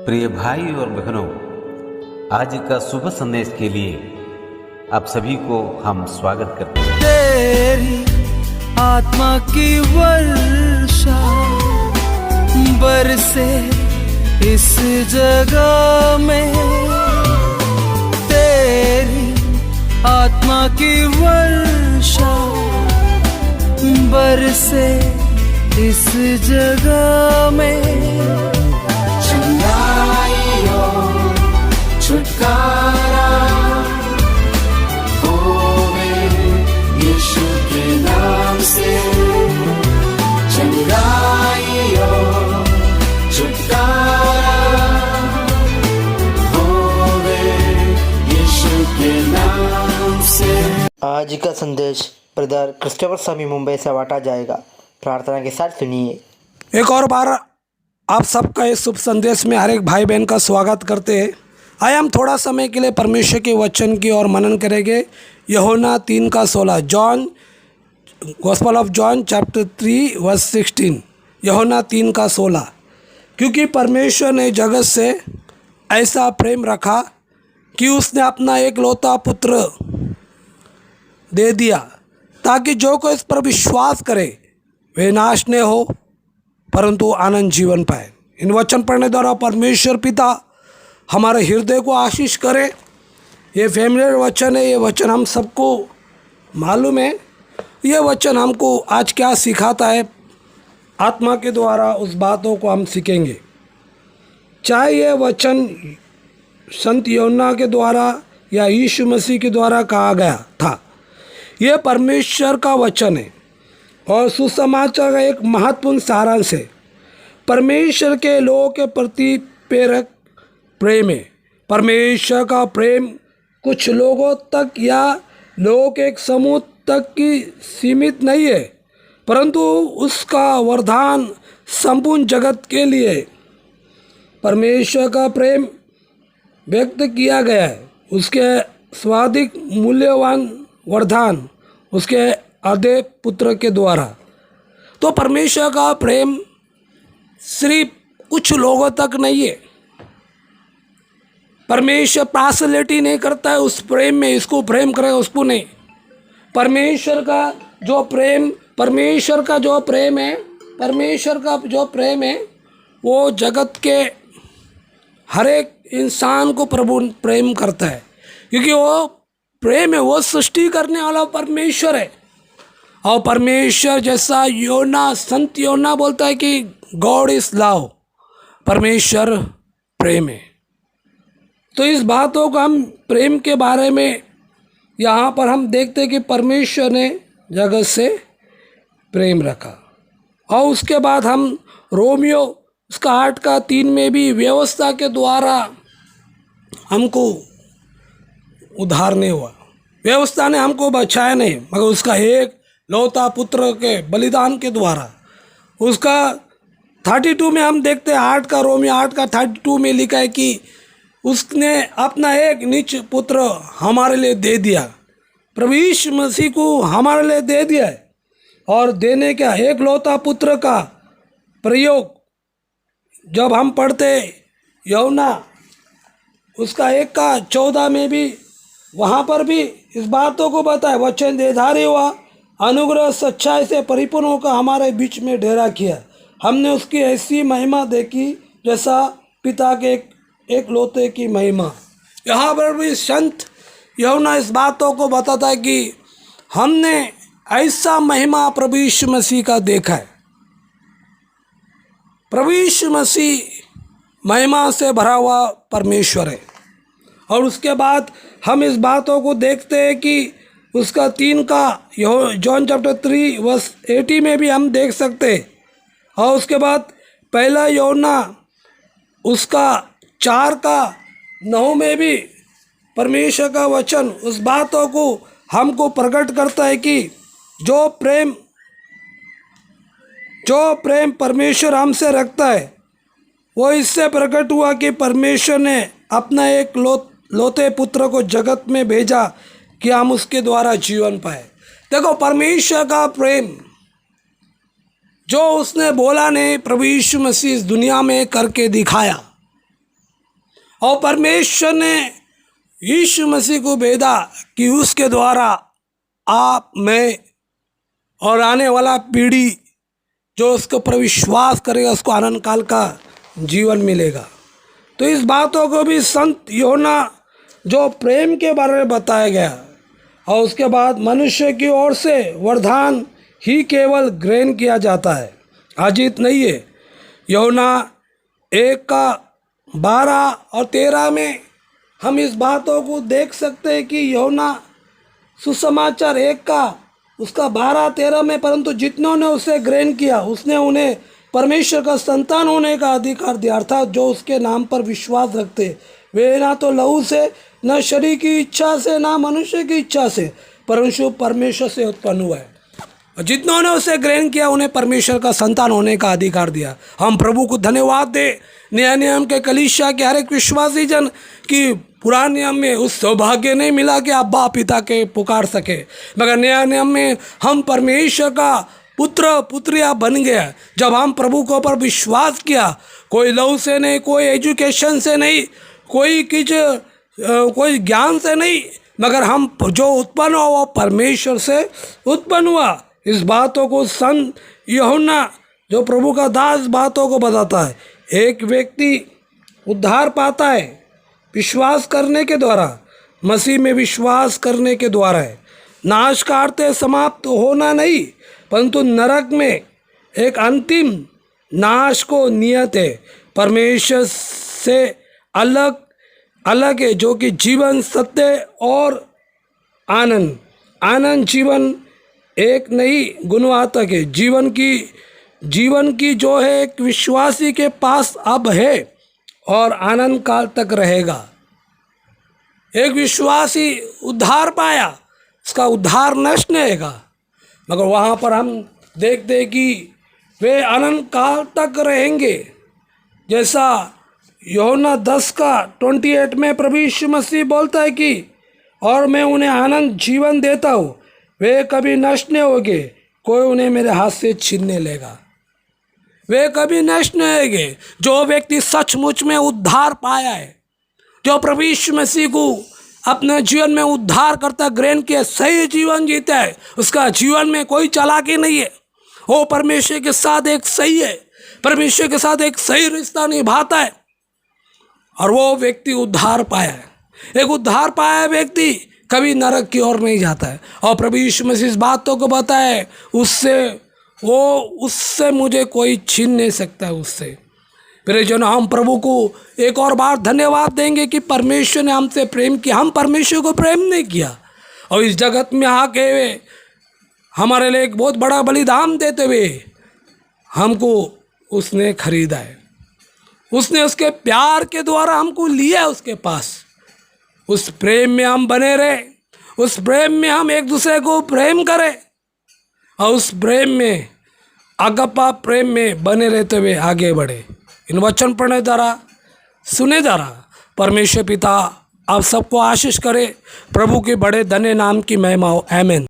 प्रिय भाई और बहनों, आज का शुभ संदेश के लिए आप सभी को हम स्वागत करते हैं। तेरी आत्मा की वर्षा बरसे इस जगह में, तेरी आत्मा की वर्षा बरसे इस जगह में। चंगाई और छुटकारा होवे यीशु के नाम से। चंगाई और छुटकारा होवे यीशु के नाम से। आज का संदेश ब्रदर क्रिस्टोफर स्वामी मुंबई से बांटा जाएगा। प्रार्थना के साथ सुनिए। एक और बार आप सबका इस शुभ संदेश में हर एक भाई बहन का स्वागत करते हैं। आइए हम थोड़ा समय के लिए परमेश्वर के वचन की ओर मनन करेंगे। यूहन्ना 3:16, John gospel of John chapter 3 verse 16। यूहन्ना 3:16, क्योंकि परमेश्वर ने जगत से ऐसा प्रेम रखा कि उसने अपना एकलौता पुत्र दे दिया, ताकि जो कोई इस पर विश्वास करे वे नाश न हो परंतु आनंद जीवन पाए। इन वचन पढ़ने द्वारा परमेश्वर पिता हमारे हृदय को आशीष करे। ये फैमिलियर वचन है, ये वचन हम सबको मालूम है। ये वचन हमको आज क्या सिखाता है, आत्मा के द्वारा उस बातों को हम सीखेंगे। चाहे ये वचन संत यूहन्ना के द्वारा या यीशु मसीह के द्वारा कहा गया था, ये परमेश्वर का वचन है और सुसमाचार का एक महत्वपूर्ण सारांश है। परमेश्वर के लोगों के प्रति प्रेरक प्रेम है। परमेश्वर का प्रेम कुछ लोगों तक या लोगों के एक समूह तक की सीमित नहीं है, परंतु उसका वरदान संपूर्ण जगत के लिए है। परमेश्वर का प्रेम व्यक्त किया गया है उसके स्वाधिक मूल्यवान वरदान, उसके आधे पुत्र के द्वारा। तो परमेश्वर का प्रेम सिर्फ कुछ लोगों तक नहीं है। परमेश्वर पार्शलिटी नहीं करता है उस प्रेम में, इसको प्रेम करे उसको नहीं। परमेश्वर का जो प्रेम है वो जगत के हर एक इंसान को प्रभु प्रेम करता है, क्योंकि वो प्रेम है, वो सृष्टि करने वाला परमेश्वर है। और परमेश्वर जैसा संत यूहन्ना बोलता है कि गॉड इज लव, परमेश्वर प्रेम है। तो इस बातों को हम प्रेम के बारे में यहाँ पर हम देखते हैं कि परमेश्वर ने जगत से प्रेम रखा। और उसके बाद हम रोमियो उसका 8:3 में भी व्यवस्था के द्वारा हमको उद्धार नहीं हुआ, व्यवस्था ने हमको बचाया नहीं, मगर उसका एक लौता पुत्र के बलिदान के द्वारा। उसका 32 में हम देखते हैं, रोमियो 8:32 में लिखा है कि उसने अपना एक निज पुत्र हमारे लिए दे दिया। प्रभु यीशु मसीह को हमारे लिए दे दिया है। और देने का एक लौता पुत्र का प्रयोग जब हम पढ़ते यूहन्ना उसका 1:14 में भी, वहाँ पर भी इस बातों को बताया, वचन देहधारी हुआ, अनुग्रह सच्चाई से परिपूर्ण होकर हमारे बीच में डेरा किया। हमने उसकी ऐसी महिमा देखी जैसा पिता के एक लौते की महिमा। यहाँ पर भी संत यूहन्ना इस बातों को बताता है कि हमने ऐसा महिमा प्रभु यीशु मसीह का देखा है। प्रभु यीशु मसीह महिमा से भरा हुआ परमेश्वर है। और उसके बाद हम इस बातों को देखते हैं कि उसका 3 का जॉन चैप्टर 3 वर्स 80 में भी हम देख सकते हैं। और उसके बाद पहला यूहन्ना उसका 4:9 में भी परमेश्वर का वचन उस बातों को हमको प्रकट करता है कि जो प्रेम परमेश्वर हमसे रखता है वो इससे प्रकट हुआ कि परमेश्वर ने अपना एक लौते पुत्र को जगत में भेजा कि हम उसके द्वारा जीवन पाए। देखो, परमेश्वर का प्रेम जो उसने बोला नहीं, प्रभु यीशु मसीह इस दुनिया में करके दिखाया। और परमेश्वर ने यीशु मसीह को भेजा कि उसके द्वारा आप, मैं और आने वाला पीढ़ी जो उसके ऊपर विश्वास करेगा उसको अनंत काल का जीवन मिलेगा। तो इस बातों को भी संत यूहन्ना जो प्रेम के बारे में बताया गया, और उसके बाद मनुष्य की ओर से वरदान ही केवल ग्रहण किया जाता है, अजीत नहीं है। यूहन्ना 1:12 और 13 में हम इस बातों को देख सकते हैं कि यूहन्ना सुसमाचार 1:12-13 में, परंतु जितनों ने उसे ग्रहण किया उसने उन्हें परमेश्वर का संतान होने का अधिकार दिया, अर्थात जो उसके नाम पर विश्वास रखते, वे ना तो लहू से, न शरीर की इच्छा से, ना मनुष्य की इच्छा से, परंतु परमेश्वर से उत्पन्न हुआ है। और जितनों ने उसे ग्रहण किया उन्हें परमेश्वर का संतान होने का अधिकार दिया। हम प्रभु को धन्यवाद दे। नया नियम के कलीसिया के हर एक विश्वासी जन की पुराने नियम में उस सौभाग्य नहीं मिला कि अब्बा पिता के पुकार सके, मगर नया नियम में हम परमेश्वर का पुत्र पुत्रिया बन गया जब हम प्रभु के ऊपर विश्वास किया। कोई लहू से नहीं, कोई एजुकेशन से नहीं, कोई ज्ञान से नहीं, मगर हम जो उत्पन्न हुआ वो परमेश्वर से उत्पन्न हुआ। इस बातों को संत यूहन्ना जो प्रभु का दास बातों को बताता है। एक व्यक्ति उद्धार पाता है विश्वास करने के द्वारा, मसीह में विश्वास करने के द्वारा है। नाश का अर्थ समाप्त होना नहीं, परंतु नरक में एक अंतिम नाश को नियत है। परमेश्वर से अलग है, जो कि जीवन, सत्य और आनंद जीवन एक नहीं गुणवातक है। जीवन की जो है एक विश्वासी के पास अब है और आनंद काल तक रहेगा। एक विश्वासी उद्धार पाया, उसका उद्धार नष्ट नहीं होगा, मगर वहाँ पर हम देखते कि वे अनंत काल तक रहेंगे। जैसा यूहन्ना 10:28 में प्रभु यीशु मसीह बोलता है कि और मैं उन्हें आनंद जीवन देता हूँ, वे कभी नष्ट नहीं होंगे, कोई उन्हें मेरे हाथ से छीनने लेगा। वे कभी नष्ट नहीं होंगे। जो व्यक्ति सचमुच में उद्धार पाया है, जो प्रभु यीशु मसीह को अपने जीवन में उद्धार करता ग्रहण किया, सही जीवन जीता है, उसका जीवन में कोई चालाकी नहीं है। वो परमेश्वर के साथ एक सही है, परमेश्वर के साथ एक सही रिश्ता निभाता है, और वो व्यक्ति उद्धार पाया है। एक उद्धार पाया व्यक्ति कभी नरक की ओर नहीं जाता है। और प्रभु यीशु मसीह इस बातों को बताए, उससे मुझे कोई छीन नहीं सकता है उससे। फिर जो ना हम प्रभु को एक और बार धन्यवाद देंगे कि परमेश्वर ने हमसे प्रेम किया। हम परमेश्वर को प्रेम नहीं किया, और इस जगत में आके हमारे लिए एक बहुत बड़ा बलिदान देते हुए हमको उसने खरीदा है। उसने उसके प्यार के द्वारा हमको लिया उसके पास। उस प्रेम में हम बने रहे, उस प्रेम में हम एक दूसरे को प्रेम करें, और उस प्रेम में, अगपा प्रेम में बने रहते हुए आगे बढ़े। इन वचन पढ़ने द्वारा, सुने द्वारा परमेश्वर पिता आप सबको आशीष करे। प्रभु के बड़े धन्य नाम की महिमा हो। आमीन।